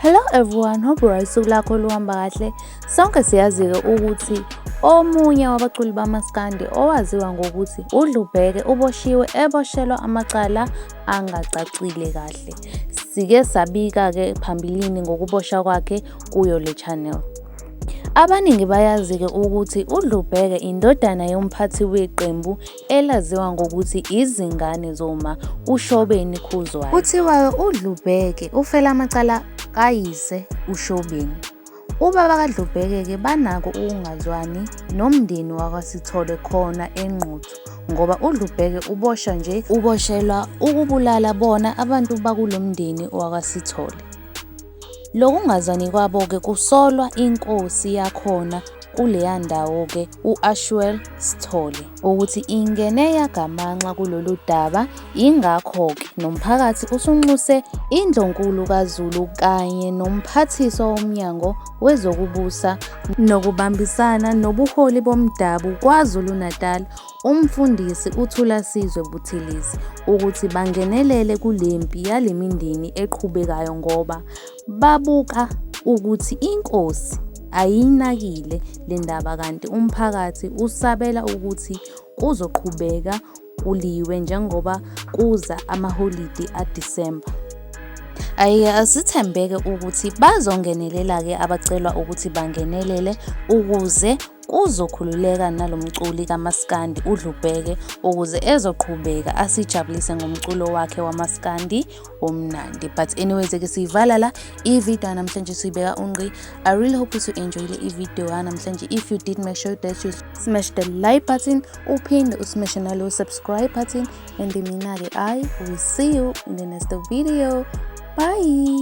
Hello everyone, hope usuku lakho luhamba kahle. Sonke siyazi-ke ukuthi omunye wabaculi bamaskandi owaziwa ngokuthi uDlubheke uboshiwe eboshelwa amacala angacacile kahle. Sike sabika-ke phambilini ngokuboshwa kwakhe kuyo le channel. Abaningi bayazi-ke ukuthi uDlubheke indodana yomphathi weqembu elaziwa ngokuthi Izingane Zoma uShobeni Khuzwayo. Kuthiwa uDlubheke ufela amacala kayise uShobeni. Ubaba kaDlubheke-ke banako ukungazwani nomndeni wakwaSithole khona eNquthu ngoba uDlubheke uboshelwa ukubulala bona abantu bakulo mndeni wakwaSithole. Lokungazwani kwabo-ke kusolwa inkosi yakhona kuleya ndawo-ke u-Ashwell Sithole ukuthi ingene yagamanxa kulolu daba. Ingakho-ke nomphakathi usunxuse indlonkulu kaZulu kanye nomphathiswa womnyango wezokubusa nokubambisana nobuholi bomdabu KwaZulu Natal, umfundisi uThulasizwe Buthelezi, ukuthi bangenelele kulempi yale mindeni eqhubekayo ngoba babuka ukuthi inkosi ayinakile le ndaba kanti umphakathi usabela ukuthi kuzoqhubeka kuliwe njengoba kuza amaholidi aDisemba. Asithembeke ukuthi bazongenelela-ke abacelwa ukuthi bangenelele ukuze kuzokhululeka nalomculi kamaskandi uDlubheke ukuze ezoqhubeka asijabulise ngomculo wakhe wamaskandi omnandi. But anyways-ke siyivala la ivideo namhlanje siyibeka unqi. I really hope you enjoyed ivideo namhlanje. If you did, make sure that you smash the like button, uphinde usmash nalo subscribe button, and mina-ke I will see you in the next video. Bye.